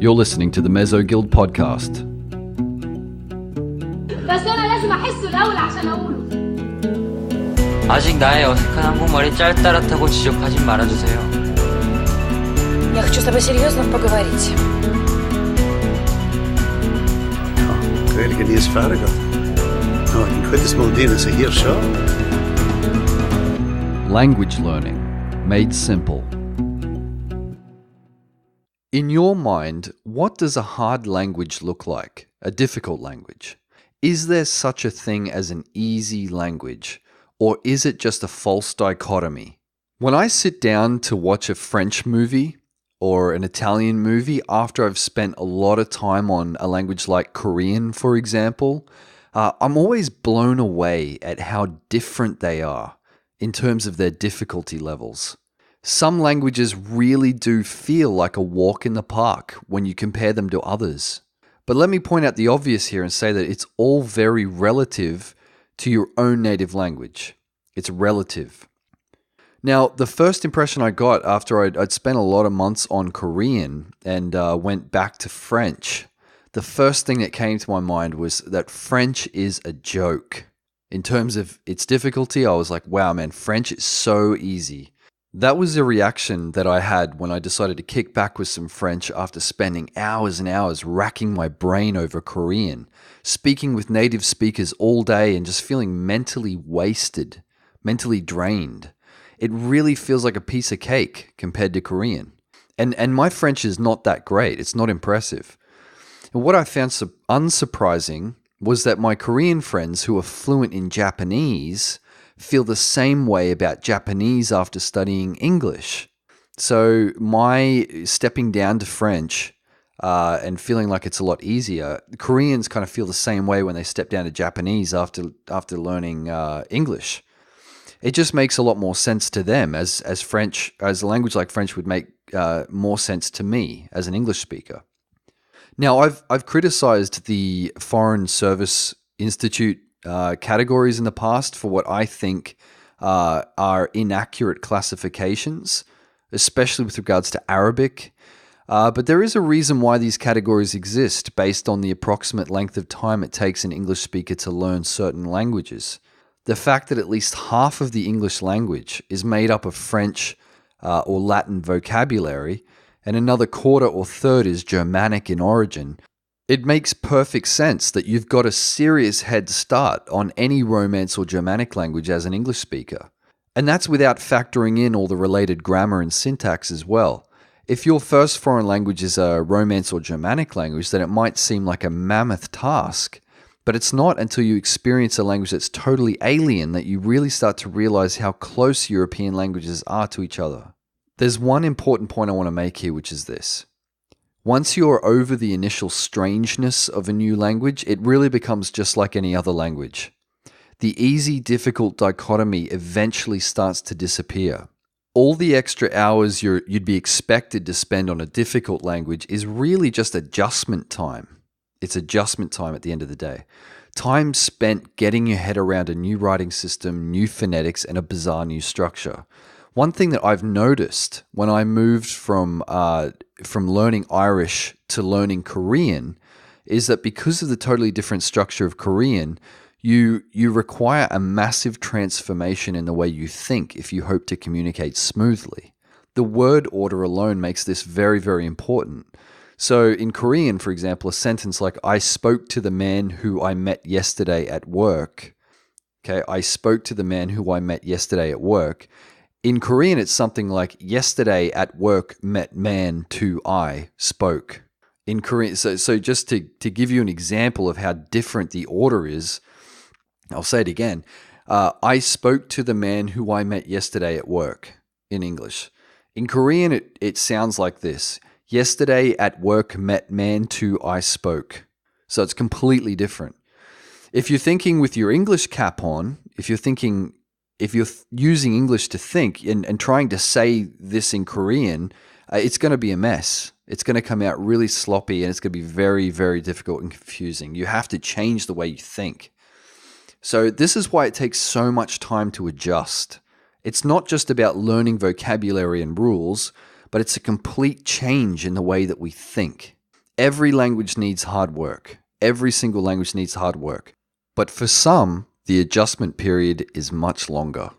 You're listening to the Mezzo Guild podcast. بس أنا لازم أحسه الأول عشان أقوله. 아직 나의 어색한 한국말이 짤따рат하고 지적하지 말아주세요. Я хочу с тобой серьезно поговорить. Great to get his father. No, I can quit this Modena, so here, sure. Language learning, made simple. In your mind, what does a hard language look like? A difficult language? Is there such a thing as an easy language? Or is it just a false dichotomy? When I sit down to watch a French movie or an Italian movie after I've spent a lot of time on a language like Korean, for example, I'm always blown away at how different they are in terms of their difficulty levels. Some languages really do feel like a walk in the park when you compare them to others. But let me point out the obvious here and say that it's all very relative to your own native language. It's relative. Now, the first impression I got after I'd spent a lot of months on Korean and went back to French, the first thing that came to my mind was that French is a joke. In terms of its difficulty, I was like, wow, man, French is so easy. That was the reaction that I had when I decided to kick back with some French after spending hours and hours racking my brain over Korean, speaking with native speakers all day and just feeling mentally wasted, mentally drained. It really feels like a piece of cake compared to Korean. And my French is not that great. It's not impressive. And what I found unsurprising was that my Korean friends who are fluent in Japanese feel the same way about Japanese after studying English. So my stepping down to French and feeling like it's a lot easier, Koreans kind of feel the same way when they step down to Japanese after learning English. It just makes a lot more sense to them as a language like French would make more sense to me as an English speaker. Now, I've criticized the Foreign Service Institute categories in the past for what I think are inaccurate classifications, especially with regards to Arabic. But there is a reason why these categories exist based on the approximate length of time it takes an English speaker to learn certain languages. The fact that at least half of the English language is made up of French or Latin vocabulary, and another quarter or third is Germanic in origin, it makes perfect sense that you've got a serious head start on any Romance or Germanic language as an English speaker. And that's without factoring in all the related grammar and syntax as well. If your first foreign language is a Romance or Germanic language, then it might seem like a mammoth task. But it's not until you experience a language that's totally alien that you really start to realize how close European languages are to each other. There's one important point I want to make here, which is this. Once you're over the initial strangeness of a new language, it really becomes just like any other language. The easy-difficult dichotomy eventually starts to disappear. All the extra hours you'd be expected to spend on a difficult language is really just adjustment time. It's adjustment time at the end of the day. Time spent getting your head around a new writing system, new phonetics, and a bizarre new structure. One thing that I've noticed when I moved from learning Irish to learning Korean is that because of the totally different structure of Korean, you require a massive transformation in the way you think if you hope to communicate smoothly. The word order alone makes this very, very important. So in Korean, for example, a sentence like, I spoke to the man who I met yesterday at work. Okay, I spoke to the man who I met yesterday at work. In Korean, it's something like, yesterday at work met man to I spoke. In Korean, so just to give you an example of how different the order is, I'll say it again. I spoke to the man who I met yesterday at work in English. In Korean, it sounds like this. Yesterday at work met man to I spoke. So it's completely different. If you're thinking with your English cap on, if you're using English to think and trying to say this in Korean, it's going to be a mess. It's going to come out really sloppy and it's going to be very, very difficult and confusing. You have to change the way you think. So this is why it takes so much time to adjust. It's not just about learning vocabulary and rules, but it's a complete change in the way that we think. Every language needs hard work. Every single language needs hard work. But for some, the adjustment period is much longer.